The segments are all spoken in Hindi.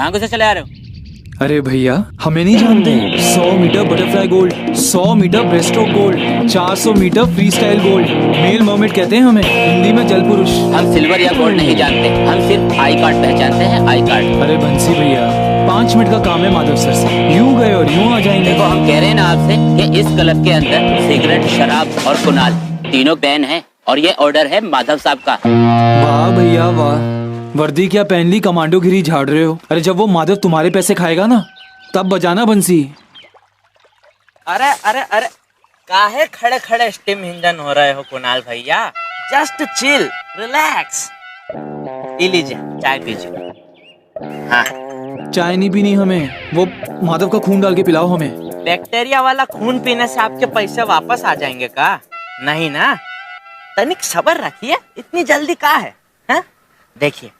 कहाँ घुसे चले आ रहे हो? अरे भैया हमें नहीं जानते। 100 metre butterfly gold, 100 metre breaststroke gold, 400 metre freestyle gold, male mermaid कहते हैं हमें, हिंदी में जल पुरुष। हम सिल्वर या गोल्ड नहीं जानते, हम सिर्फ आई कार्ड पहचानते हैं, आई कार्ड। अरे बंसी भैया 5 मिनट का काम है माधव सर से, यूं गए और यूं आ जाएंगे। देखो हम कह रहे हैं ना आपसे कि इस क्लब के अंदर सिगरेट, शराब और कुनाल तीनों बैन है और ये ऑर्डर है माधव साहब का। वाह भैया वाह, वर्दी क्या पहन ली, कमांडो गिरी झाड़ रहे हो। अरे जब वो माधव तुम्हारे पैसे खाएगा ना तब बजाना बंसी। अरे अरे अरे काहे खड़े खड़े स्टीम इंजन हो रहे हो कुणाल भैया, जस्ट चिल रिलैक्स। पी लीजिए, चाय पीजिए। हाँ चाय नहीं पीनी हमें, वो माधव का खून डाल के पिलाओ हमें। बैक्टीरिया वाला खून पीने से आपके पैसे वापस आ जाएंगे का? नहीं ना, तनिक सब्र रखिए, इतनी जल्दी का है? देखिए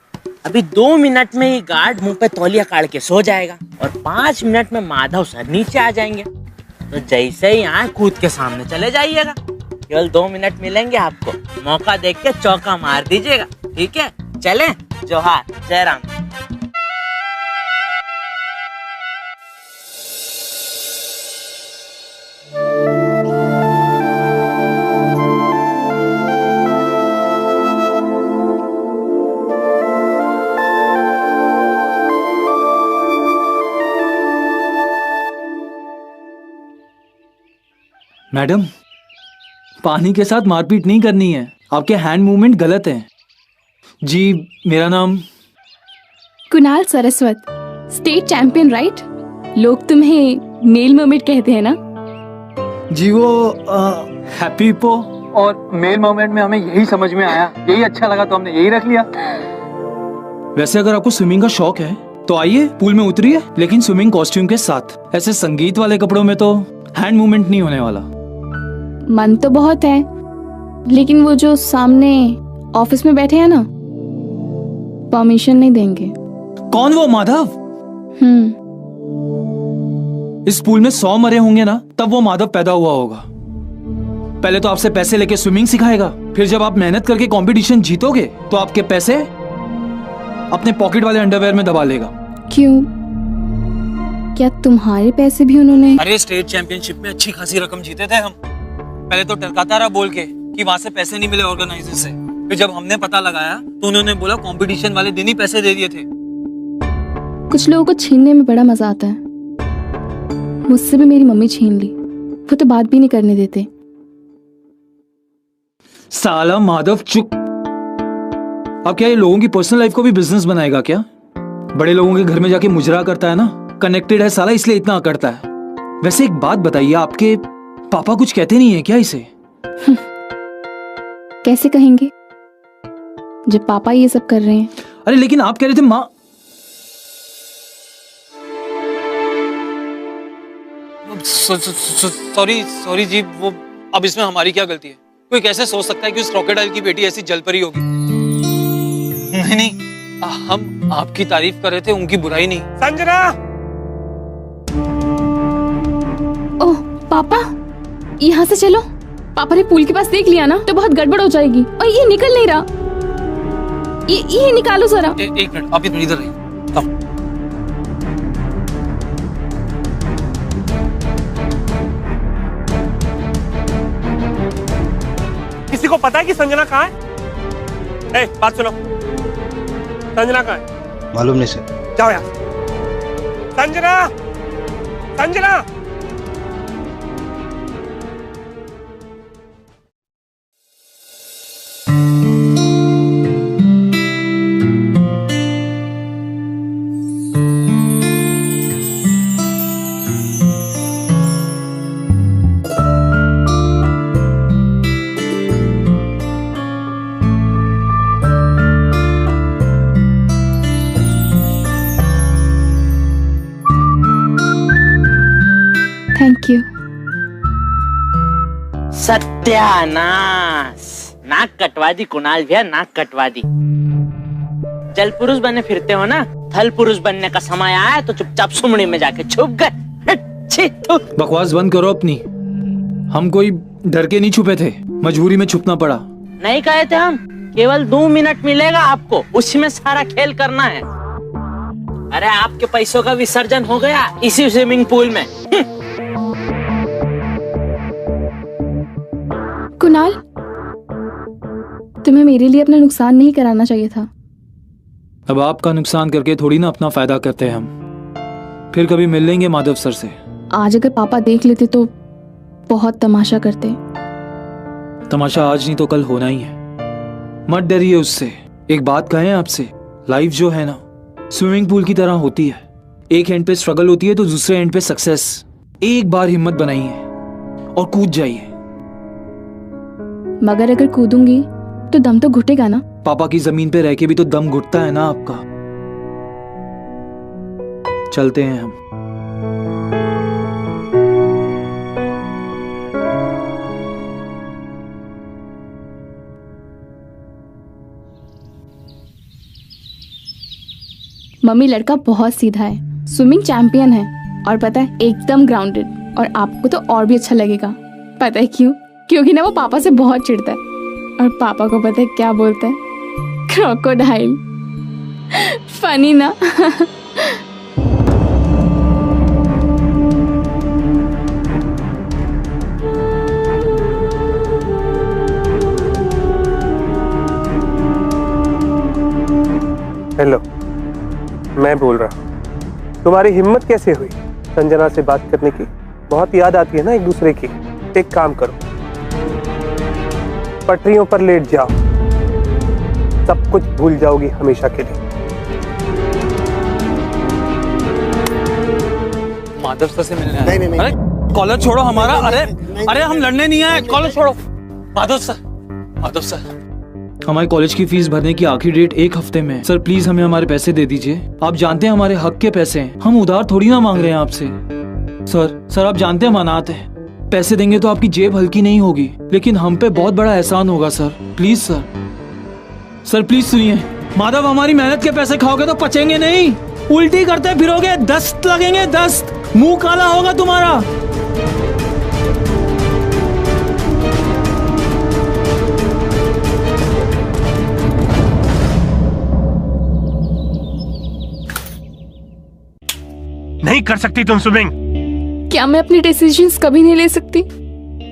अभी 2 मिनट में ही गार्ड मुंह पे तौलिया काट के सो जाएगा और 5 मिनट में माधव सर नीचे आ जाएंगे। तो जैसे ही आए कूद के सामने चले जाइएगा। केवल 2 मिनट मिलेंगे आपको, मौका देख के चौका मार दीजिएगा, ठीक है? चलें, जोहार, जय राम। मैडम पानी के साथ मारपीट नहीं करनी है, आपके हैंड मूवमेंट गलत है। जी मेरा नाम Kunal Saraswat, state champion right? लोग तुम्हें मेल मर्मेड कहते हैं ना? जी वो हैप्पी पो और मेल मोमेंट में हमें यही समझ में आया, यही अच्छा लगा तो हमने यही रख लिया। वैसे अगर आपको स्विमिंग का शौक है तो आइए पूल में उतरिए, लेकिन स्विमिंग कॉस्ट्यूम के साथ। ऐसे संगीत वाले कपड़ों में तो हैंड मूवमेंट नहीं होने वाला। मन तो बहुत है, लेकिन वो जो सामने ऑफिस में बैठे हैं ना, परमिशन नहीं देंगे। कौन वो माधव? इस पूल में 100 मरे होंगे ना, तब वो माधव पैदा हुआ होगा। पहले तो आपसे पैसे लेके स्विमिंग सिखाएगा, फिर जब आप मेहनत करके कंपटीशन जीतोगे तो आपके पैसे अपने पॉकेट वाले अंडरवेयर में दबा लेगा। क्यों, क्या तुम्हारे पैसे भी उन्होंने? अरे स्टेट चैंपियनशिप में अच्छी खासी रकम जीते थे हम। पहले तो टरकाता रहा बोल के कि वहां से पैसे नहीं मिले ऑर्गेनाइजर से, फिर जब हमने पता लगाया तो उन्होंने बोला कंपटीशन वाले दिन ही पैसे दे दिए थे। कुछ लोगों को छीनने में बड़ा मजा आता है। मुझसे भी मेरी मम्मी छीन ली, वो तो बात भी नहीं करने देते। साला माधव चुप। अब क्या ये लोगों की पर्सनल लाइफ को भी बिजनेस बनाएगा क्या? बड़े लोगों के घर में जाके मुजरा करता है ना, कनेक्टेड है साला, इसलिए इतना करता है। वैसे एक बात बताइए, आपके पापा कुछ कहते नहीं है क्या इसे? कैसे कहेंगे जब पापा ये सब कर रहे हैं? अरे लेकिन आप कह रहे थे माँ। सॉरी जी, वो अब इसमें हमारी क्या गलती है? कोई कैसे सोच सकता है कि उस क्रोकोडाइल की बेटी ऐसी जलपरी होगी? नहीं, हम आपकी तारीफ कर रहे थे, उनकी बुराई नहीं। संजना! ओह पापा, यहाँ से चलो। पापा ने पूल के पास देख लिया ना तो बहुत गड़बड़ हो जाएगी। और ये निकल नहीं रहा, ये निकालो जरा। एक मिनट, आप इधर रहिए। किसी को पता है कि संजना कहाँ है? ए, बात सुनो, संजना कहाँ है? मालूम नहीं सर। जाओ यार। संजना! संजना! Thank you. सत्यानाश, नाक कटवा दी कुणाल भैया, नाक कटवा दी। जल पुरुष बने फिरते हो ना, थल पुरुष बनने का समय आया तो चुपचाप सुमड़ी में जाके छुप गए। बकवास बंद करो अपनी। हम कोई डर के नहीं छुपे थे, मजबूरी में छुपना पड़ा। नहीं कहे थे हम, केवल 2 मिनट मिलेगा आपको, उसी में सारा खेल करना है। अरे आपके पैसों का विसर्जन हो गया इसी स्विमिंग पूल में। कुणाल, तुम्हें मेरे लिए अपना नुकसान नहीं कराना चाहिए था। अब आपका नुकसान करके थोड़ी ना अपना फायदा करते हैं हम। फिर कभी मिल लेंगे माधव सर से। आज अगर पापा देख लेते तो बहुत तमाशा करते। तमाशा आज नहीं तो कल होना ही है। मत डरिए उससे। एक बात कहें आपसे, लाइफ जो है ना स्विमिंग पूल की तरह होती है। एक एंड पे स्ट्रगल होती है तो दूसरे एंड पे सक्सेस। एक बार हिम्मत बनाइए और कूद जाइए। मगर अगर कूदूंगी तो दम तो घुटेगा ना। पापा की जमीन पे रह के भी तो दम घुटता है ना आपका। चलते हैं हम। मम्मी लड़का बहुत सीधा है, स्विमिंग चैंपियन है और पता है एकदम ग्राउंडेड। और आपको तो और भी अच्छा लगेगा। पता है क्यों? क्योंकि ना वो पापा से बहुत चिढ़ता है और पापा को पता है क्या बोलता है? क्रोकोडाइल। फनी ना? हेलो, मैं बोल रहा हूँ। तुम्हारी हिम्मत कैसे हुई संजना से बात करने की? बहुत याद आती है ना एक दूसरे की। एक काम करो, पटरियों पर लेट जाओ, सब कुछ भूल जाओगी हमेशा के लिए। माधव सर से मिलने आए। नहीं। अरे कॉलेज छोड़ो हमारा। अरे हम लड़ने नहीं आए। कॉलेज छोड़ो। माधव सर हमारे कॉलेज की फीस भरने की आखिरी डेट 1 हफ्ते में है। सर प्लीज हमें हमारे पैसे दे दीजिए। आप जानते हैं हमारे हक के पैसे हैं। हम उधार थोड़ी ना मांग रहे हैं आपसे। सर आप जानते हैं हम अनाथ हैं। पैसे देंगे तो आपकी जेब हल्की नहीं होगी, लेकिन हम पे बहुत बड़ा एहसान होगा सर। प्लीज सर प्लीज सुनिए। माधव, हमारी मेहनत के पैसे खाओगे तो पचेंगे नहीं। उल्टी करते फिरोगे, दस्त लगेंगे, दस्त। मुंह काला होगा तुम्हारा। नहीं कर सकती तुम स्विमिंग। क्या मैं अपनी डिसीजंस कभी नहीं ले सकती?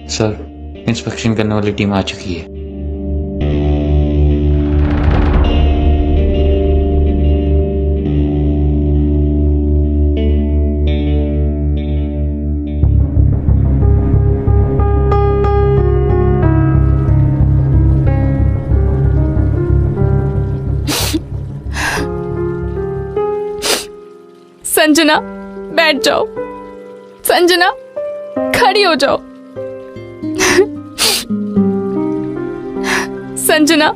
सर, इंस्पेक्शन करने वाली टीम आ चुकी है। संजना, बैठ जाओ। संजना, खड़ी हो जाओ। संजना,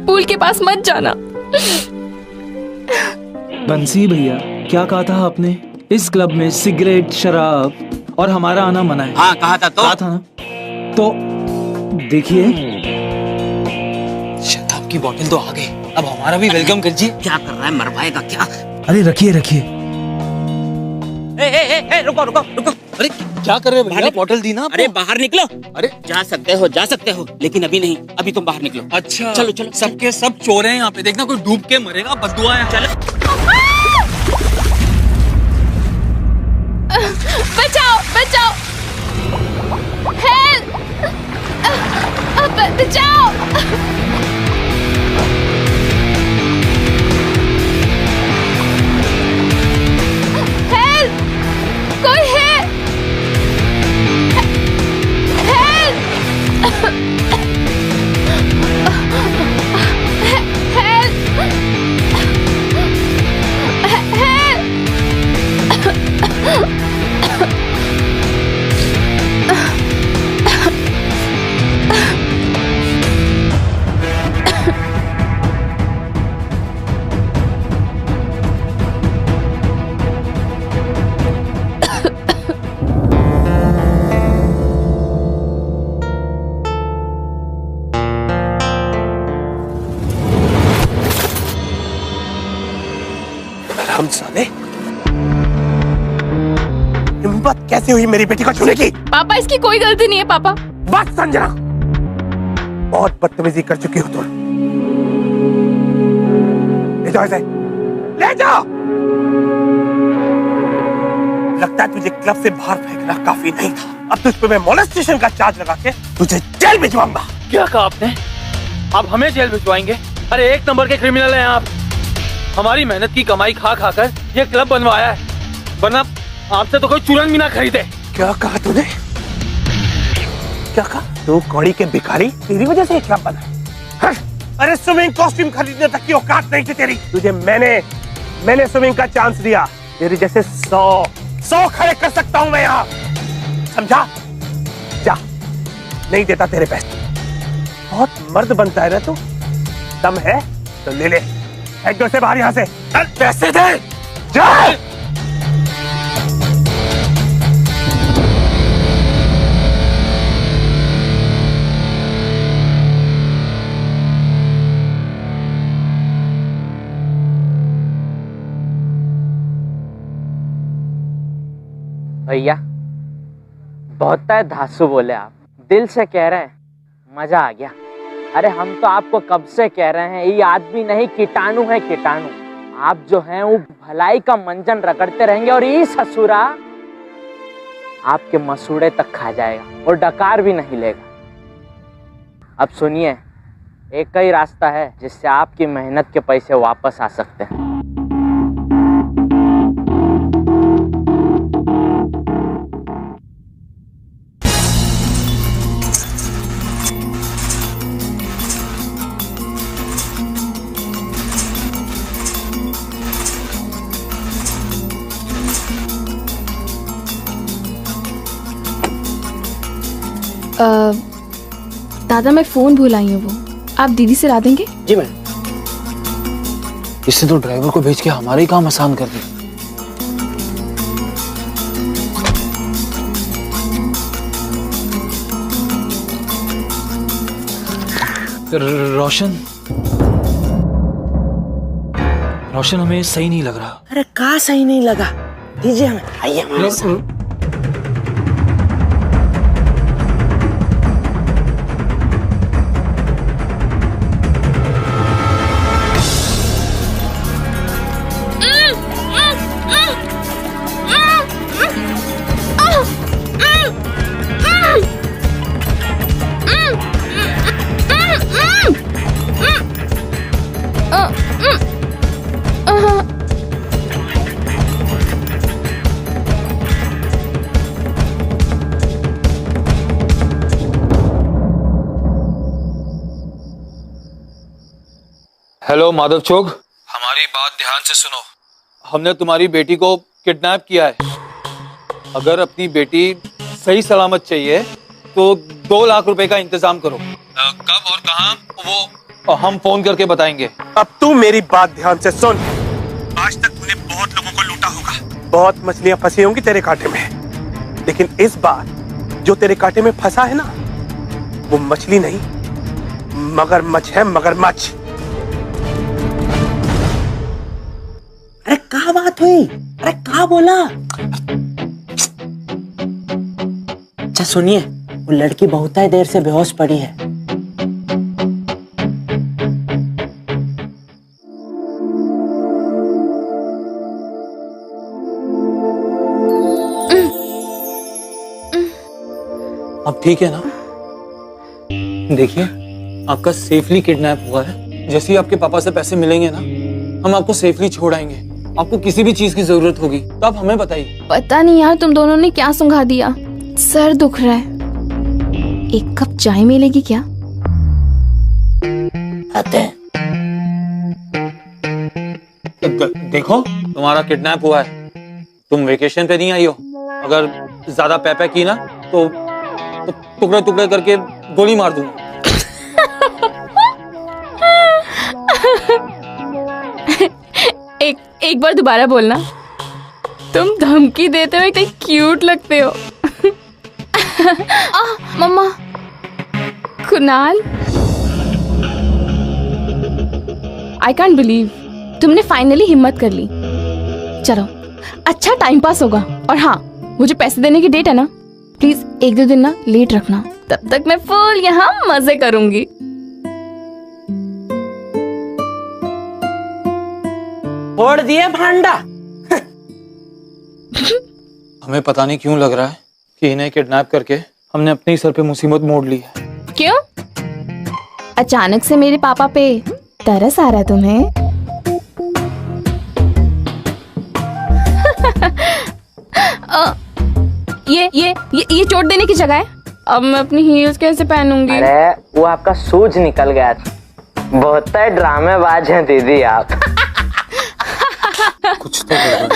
पूल के पास मत जाना। बंसी भैया, क्या कहा था आपने? इस क्लब में सिगरेट, शराब और हमारा आना मना है। हाँ कहा था तो। कहा था ना? तो देखिए, शराब की बोतल तो आ गई। अब हमारा भी वेलकम कीजिए। क्या कर रहा है, मरवाएगा क्या? अरे रखिए। रुको। अरे क्या कर रहे हो भैया? बोतल दी ना आपको? अरे बाहर निकलो। अरे जा सकते हो, लेकिन अभी नहीं। अभी तुम बाहर निकलो। अच्छा, चलो। सबके सब चोर हैं यहाँ पे। देखना कोई डूब के मरेगा, बद्दुआ है। चलो। बचाओ। हेल्प! बचाओ। कोई है? हम साले, हिम्मत कैसे हुई मेरी बेटी को छूने की? पापा, इसकी कोई गलती नहीं है पापा। बस संजना, बहुत बदतमीजी कर चुकी हो तुम। ले जाओ इसे, ले जाओ। लगता है तुझे क्लब से बाहर फेंकना काफी नहीं था। अब तुझ पे मैं मोलेस्टेशन का चार्ज लगा के तुझे जेल भिजवाऊंगा। क्या कहा आपने? आप हमें जेल भिजवाएंगे? अरे एक नंबर के क्रिमिनल हैं आप। हमारी मेहनत की कमाई खा खाकर ये क्लब बनवाया है, वरना आपसे तो कोई चूरन भी ना खरीदे। क्या कहा तूने? क्या कहा? तू कौड़ी के भिखारी, तेरी वजह से क्लब बना? हाँ? अरे स्विमिंग कॉस्ट्यूम खरीदने तक की औकात नहीं थी तेरी। तुझे मैंने स्विमिंग का चांस दिया। तेरे जैसे 100 खड़े कर सकता हूं मैं यहाँ, समझा? जा, नहीं देता तेरे पैसे। बहुत मर्द बनता है ना तू। दम है तो ले ले, एक दो से बाहर यहाँ से। चल पैसे दे, जा। भैया बहुत धांसू बोले आप, दिल से कह रहे हैं, मजा आ गया। अरे हम तो आपको कब से कह रहे हैं, ये आदमी नहीं कीटाणु है, कीटाणु। आप जो हैं वो भलाई का मंजन रगड़ते रहेंगे और ये ससुरा आपके मसूड़े तक खा जाएगा और डकार भी नहीं लेगा। अब सुनिए, एक ही रास्ता है जिससे आपकी मेहनत के पैसे वापस आ सकते हैं। दादा मैं फोन भूल आई हूँ, वो आप दीदी से ला देंगे? जी मैडम। इससे तो ड्राइवर को भेज के हमारे ही काम आसान कर दिया। रोशन हमें सही नहीं लग रहा। अरे कहाँ सही नहीं लगा, दीजिए हमें, आइए हमारे साथ। हेलो माधव चौक, हमारी बात ध्यान से सुनो। हमने तुम्हारी बेटी को किडनैप किया है। अगर अपनी बेटी सही सलामत चाहिए तो 2 लाख रुपए का इंतजाम करो। कब और कहां वो हम फोन करके बताएंगे। अब तू मेरी बात ध्यान से सुन। आज तक तूने बहुत लोगों को लूटा होगा, बहुत मछलियां फंसी होंगी तेरे कांटे में, लेकिन इस बार जो तेरे कांटे में फंसा है ना, वो मछली नहीं, मगरमच्छ है, मगरमच्छ। अरे क्या बात हुई? अरे क्या बोला? अच्छा सुनिए, वो लड़की बहुत ही देर से बेहोश पड़ी है। अब ठीक है ना? देखिए, आपका सेफली किडनैप हुआ है। जैसे ही आपके पापा से पैसे मिलेंगे ना, हम आपको सेफली छोड़ आएंगे। आपको किसी भी चीज की जरूरत होगी तो आप हमें बताइए। पता नहीं यार, तुम दोनों ने क्या सुंघा दिया, सर दुख रहा है। एक कप चाय मिलेगी क्या? आते हैं। देखो, तुम्हारा किडनैप हुआ है, तुम वेकेशन पे नहीं आई हो। अगर ज्यादा पैपै की ना तो टुकड़े टुकड़े करके गोली मार दूंगा। एक बार दोबारा बोलना। तुम धमकी देते हुए इतने क्यूट लगते हो। मम्मा, कुणाल, आई कांट बिलीव तुमने फाइनली हिम्मत कर ली। चलो, अच्छा टाइम पास होगा। और हाँ, मुझे पैसे देने की डेट है ना, प्लीज 1-2 दिन ना लेट रखना, तब तक मैं फुल यहाँ मजे करूंगी। फोड़ दिए भांडा। हमें पता नहीं क्यों लग रहा है कि इन्हें किडनैप करके हमने अपने ही सर पे मुसीबत मोड़ ली है। क्यों? अचानक से मेरे पापा पे तरस आ रहा है तुम्हें? ये चोट देने की जगह है। अब मैं अपनी हील्स कैसे पहनूंगी? अरे वो आपका सूज निकल गया था। बहुत ड्रामेबाज हैं दीदी आप। कुछ तो गड़बड़।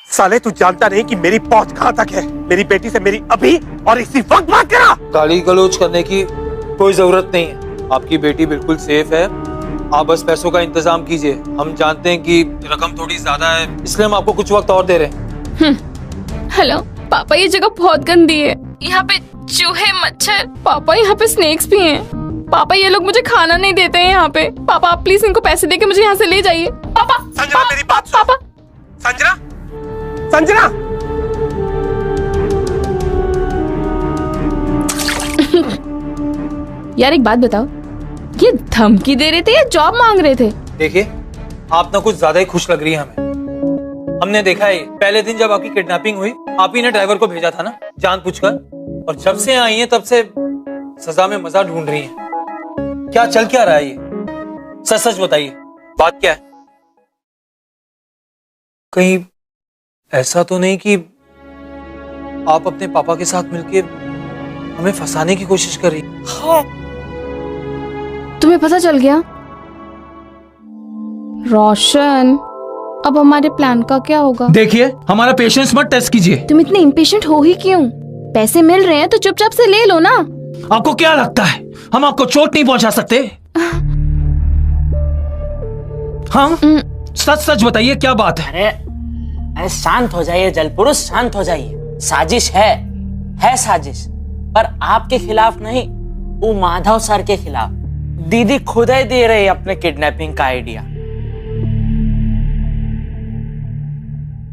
साले तू जानता नहीं कि मेरी पहुंच कहां तक है। मेरी बेटी से मेरी अभी और इसी वक्त बात करा। गाली गलौज करने की कोई जरूरत नहीं है। आपकी बेटी बिल्कुल सेफ है। आप बस पैसों का इंतजाम कीजिए। हम जानते हैं कि रकम थोड़ी ज्यादा है, इसलिए हम आपको कुछ वक्त और दे रहे हैं। हेलो पापा, ये जगह बहुत गंदी है। यहाँ पे चूहे, मच्छर। पापा यहाँ पे स्नेक्स भी हैं। पापा ये लोग मुझे खाना नहीं देते हैं यहाँ पे। पापा आप प्लीज इनको पैसे देके मुझे यहाँ से ले जाइए। पापा संजना मेरी बात सुन। पापा संजना, संजना। यार एक बात बताओ, ये धमकी दे रहे थे या जॉब मांग रहे थे? देखिए आप ना कुछ ज्यादा ही खुश लग रही है हमें। हमने देखा है पहले दिन जब आपकी किडनैपिंग हुई, आप ही ने ड्राइवर को भेजा था ना जानबूझकर, और जब से आई हैं तब से सजा में मजा ढूंढ रही हैं। क्या चल क्या रहा है ये? सच सच बताइए, बात क्या है? कहीं ऐसा तो नहीं कि आप अपने पापा के साथ मिलके हमें फंसाने की कोशिश कर रही? तुम्हें पता चल गया? रोशन, अब हमारे प्लान का क्या होगा? देखिए हमारा पेशेंस मत टेस्ट कीजिए। तुम इतने इम्पेशेंट हो ही क्यों? पैसे मिल रहे हैं तो चुपचाप से ले लो ना। आपको क्या लगता है हम आपको चोट नहीं पहुंचा सकते? हाँ सच सच बताइए क्या बात है? अरे शांत हो जाइए जलपुरुष, शांत हो जाइए। साजिश है साजिश, पर आपके खिलाफ नहीं, वो माधव सर के खिलाफ। दीदी खुद ही दे रही है अपने किडनैपिंग का आइडिया।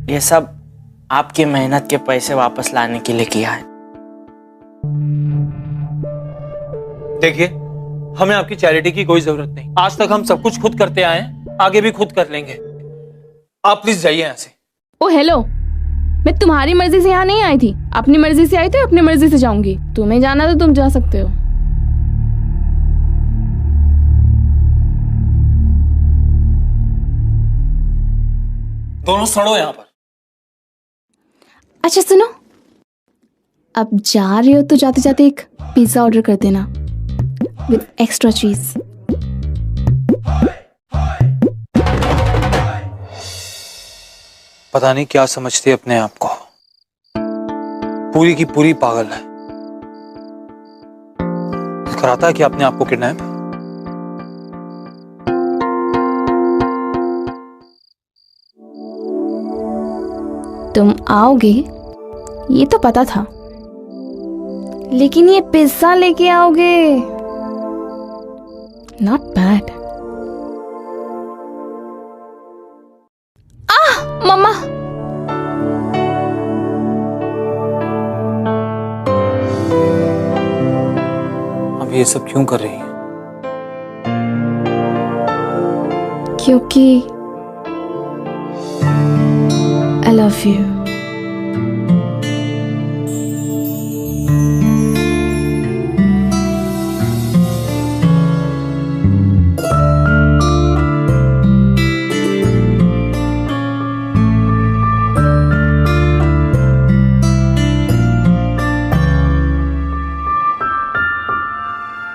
ये सब आपकी मेहनत के पैसे वापस लाने के लिए किया है। देखिए हमें आपकी चैरिटी की कोई जरूरत नहीं। आज तक हम सब कुछ खुद करते आए हैं, आगे भी खुद कर लेंगे। आप प्लीज जाइए यहाँ से। ओ हेलो, मैं तुम्हारी मर्जी से यहाँ नहीं आई थी। अपनी मर्जी से आई तो अपनी मर्जी से जाऊंगी। तुम्हें जाना तो तुम जा सकते हो। दोनों सड़ो यहाँ पर। अच्छा सुनो, अब जा रहे हो तो जाते जाते एक पिज्जा ऑर्डर कर देना विद एक्स्ट्रा चीज। पता नहीं क्या समझती है अपने आप को, पूरी की पूरी पागल है। कराता है कि अपने आप को किडनैप। तुम आओगे ये तो पता था, लेकिन ये पिज्जा लेके आओगे, नॉट बैड। मम्मा, अब ये सब क्यों कर रही है? क्योंकि I love you.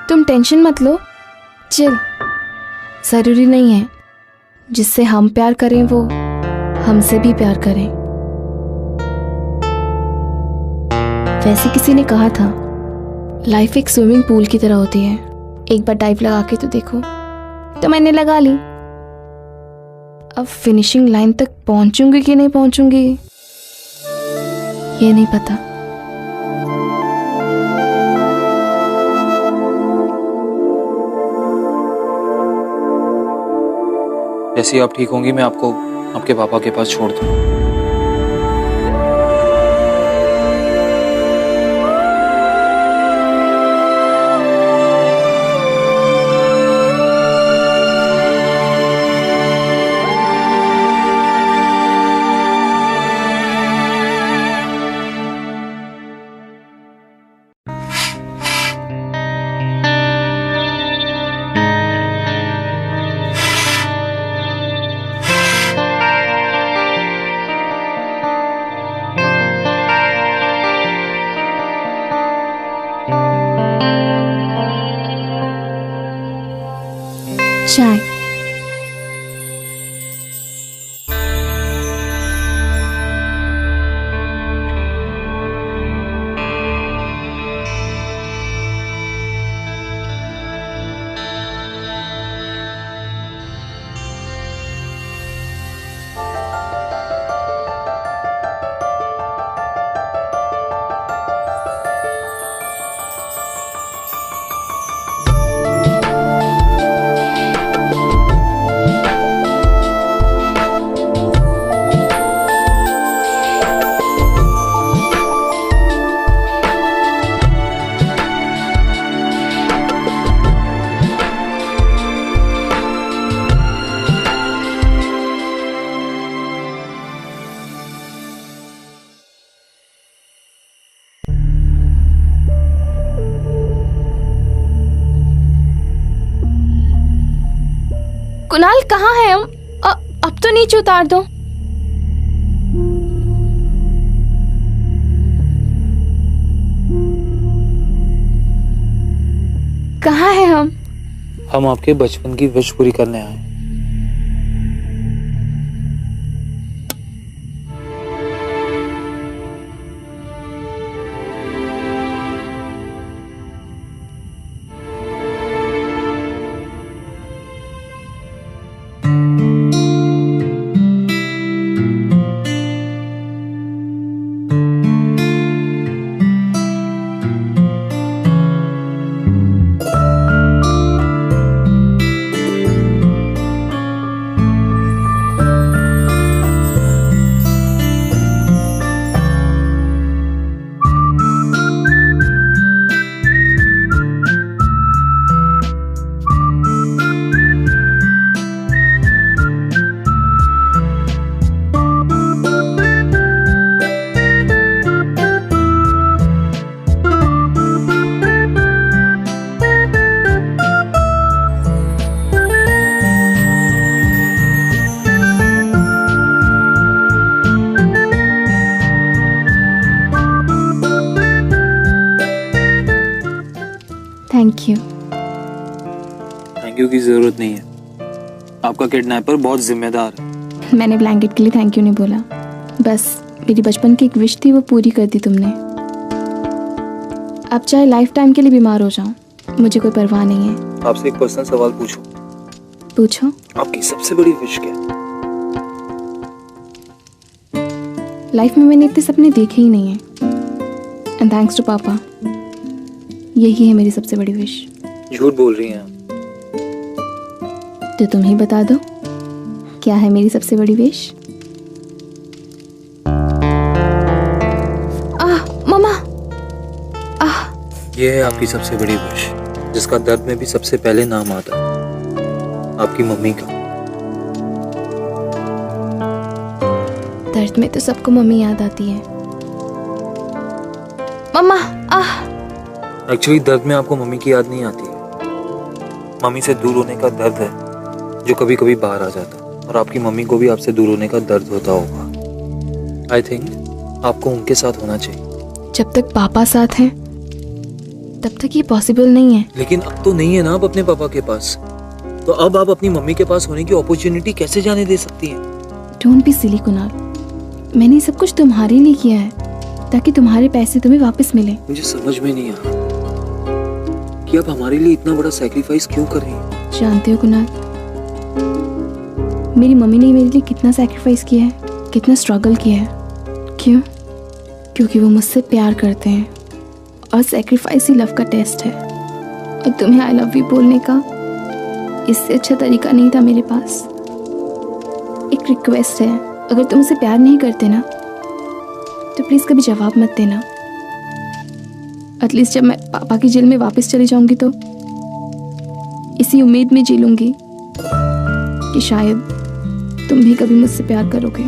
तुम टेंशन मत लो, चिल। जरूरी नहीं है जिससे हम प्यार करें वो हमसे भी प्यार करें। वैसे किसी ने कहा था लाइफ एक स्विमिंग पूल की तरह होती है, एक बार डाइव लगा के तो देखो। तो मैंने लगा ली। अब फिनिशिंग लाइन तक पहुंचूंगी कि नहीं पहुंचूंगी ये नहीं पता। जैसे आप ठीक होंगी मैं आपको आपके पापा के पास छोड़ दूं। कुणाल कहाँ है हम? अब तो नीचे उतार दो। कहाँ है हम? हम आपके बचपन की विश पूरी करने आए। Thank you. थैंक यू की जरूरत नहीं है। आपका किडनैपर बहुत जिम्मेदार है। मैंने ब्लैंकेट के लिए थैंक यू नहीं बोला, बस मेरी बचपन की एक विश थी, वो पूरी कर दी तुमने। अब चाहे लाइफ टाइम के लिए बीमार हो जाऊं, मुझे कोई परवाह नहीं है। आपसे एक पर्सनल सवाल पूछूं? पूछो। आपकी सबसे बड़ी विश क्या है? लाइफ में मैंने इतने सपने देखे ही नहीं हैं, एंड थैंक्स टू पापा, यही है मेरी सबसे बड़ी विश। झूठ बोल रही हैं आप। तो तुम ही बता दो, क्या है मेरी सबसे बड़ी विश? मम्मा। ये है आपकी सबसे बड़ी विश, जिसका दर्द में भी सबसे पहले नाम आता है, आपकी मम्मी का। दर्द में तो सबको मम्मी याद आती है। मम्मा। एक्चुअली दर्द में आपको मम्मी की याद नहीं आती है। मम्मी से दूर होने का दर्द है जो कभी कभी बाहर आ जाता है, और आपकी मम्मी को भी आपसे दूर होने का दर्द होता होगा। आई थिंक आपको उनके साथ होना चाहिए। जब तक पापा साथ हैं तब तक ये पॉसिबल नहीं है। लेकिन अब तो नहीं है ना आप अपने पापा के पास, तो अब आप अपनी मम्मी के पास होने की अपॉर्चुनिटी कैसे जाने दे सकती हैं? डोंट बी सिली कुणाल, मैंने ये सब कुछ तुम्हारे लिए किया है ताकि तुम्हारे पैसे तुम्हें वापस मिले। मुझे समझ में नहीं आ रहा कि आप हमारे लिए इतना बड़ा सैक्रिफाइस क्यों कर रही हैं? जानते हो कुणाल, मेरी मम्मी ने मेरे लिए कितना सैक्रिफाइस किया है, कितना स्ट्रगल किया है। क्यों? क्योंकि वो मुझसे प्यार करते हैं, और सैक्रिफाइस ही लव का टेस्ट है। और तुम्हें आई लव यू बोलने का इससे अच्छा तरीका नहीं था मेरे पास। एक रिक्वेस्ट है, अगर तुम मुझसे प्यार नहीं करते ना तो प्लीज कभी जवाब मत देना। एटलीस्ट जब मैं पापा की जेल में वापस चली जाऊंगी तो इसी उम्मीद में जी लूंगी कि शायद तुम भी कभी मुझसे प्यार करोगे।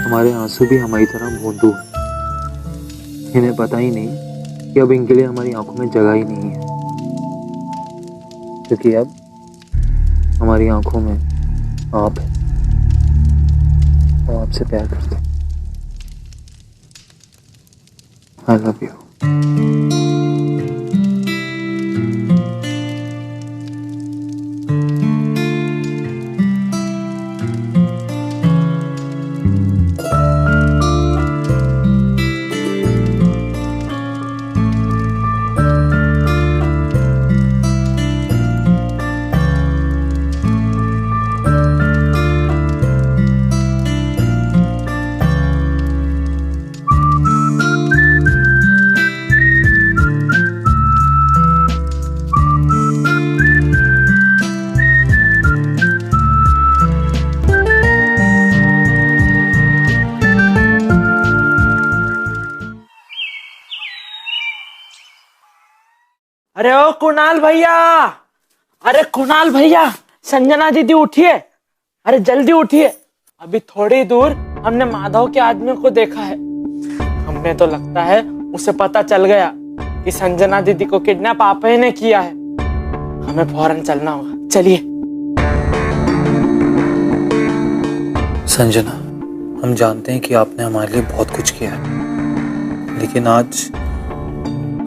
हमारे आंसू भी हमारी तरह भोंदू हैं। इन्हें पता ही नहीं कि अब इनके लिए हमारी आंखों में जगह ही नहीं है, क्योंकि अब हमारी आंखों में आप है, और आपसे प्यार करते हैं। I love you. अरे ओ कुणाल भैया, अरे कुणाल भैया, संजना दीदी उठिए। अरे जल्दी उठिए, अभी थोड़ी दूर हमने माधव के आदमी को देखा है। हमें तो लगता है उसे पता चल गया कि संजना दीदी को किडनैप आप ही ने किया है। हमें फौरन चलना होगा, चलिए। संजना, हम जानते हैं कि आपने हमारे लिए बहुत कुछ किया है, लेकिन आज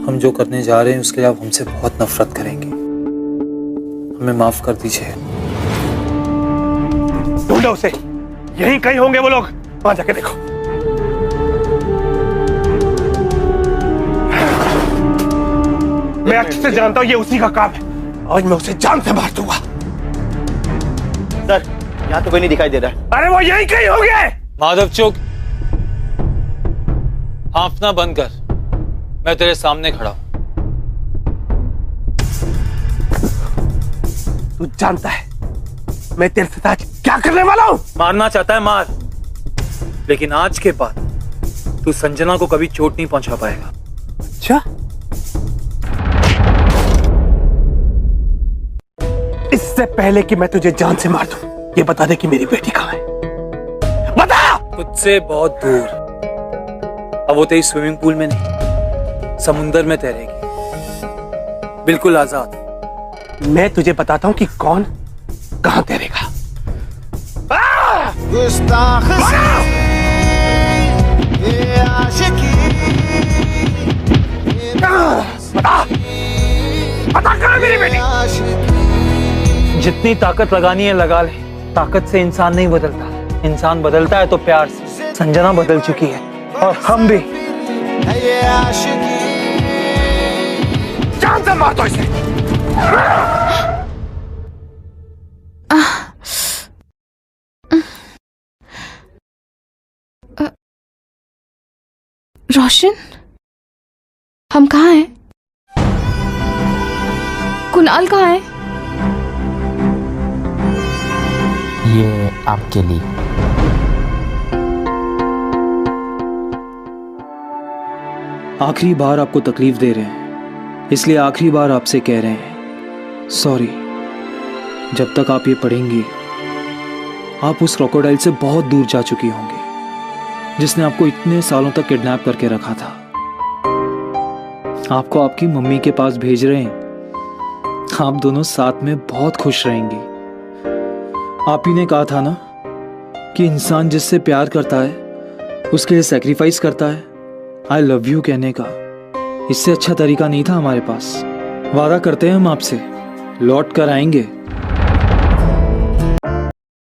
हम जो करने जा रहे हैं उसके लिए आप हमसे बहुत नफरत करेंगे। हमें माफ कर दीजिए। ढूंढो उसे, यहीं कहीं होंगे वो लोग, वहां जाके देखो। मैं अच्छे से जानता हूं ये उसी का काम है। आज मैं उसे जान से मार दूंगा। सर, यहाँ तो कोई नहीं दिखाई दे रहा है। अरे वो यहीं कहीं होंगे। माधव चुप, हांफना बंद कर, मैं तेरे सामने खड़ा हूं। तू जानता है मैं तेरे साथ आज क्या करने वाला हूं? मारना चाहता है मार, लेकिन आज के बाद तू संजना को कभी चोट नहीं पहुंचा पाएगा। अच्छा, इससे पहले कि मैं तुझे जान से मार दूं, ये बता दे कि मेरी बेटी कहाँ है। बता। तुझसे बहुत दूर। अब वो तेरी स्विमिंग पूल में नहीं, समुंदर में तैरेगी, बिल्कुल आजाद। मैं तुझे बताता हूं कि कौन कहां तैरेगा। बता, बता कहां है मेरी बेटी? जितनी ताकत लगानी है लगा ले, ताकत से इंसान नहीं बदलता, इंसान बदलता है तो प्यार से। संजना बदल चुकी है और हम भी। जान से मार दो इसे। रोशन, हम कहाँ हैं? कुणाल कहाँ है? ये आपके लिए। आखिरी बार आपको तकलीफ दे रहे हैं, इसलिए आखिरी बार आपसे कह रहे हैं सॉरी। जब तक आप ये पढ़ेंगी, आप उस क्रोकोडाइल से बहुत दूर जा चुकी होंगी जिसने आपको इतने सालों तक किडनैप करके रखा था। आपको आपकी मम्मी के पास भेज रहे हैं। आप दोनों साथ में बहुत खुश रहेंगी। आप ही ने कहा था ना कि इंसान जिससे प्यार करता है उसके लिए सैक्रिफाइस करता है। आई लव यू कहने का इससे अच्छा तरीका नहीं था हमारे पास। वादा करते हैं हम आपसे लौट कर आएंगे।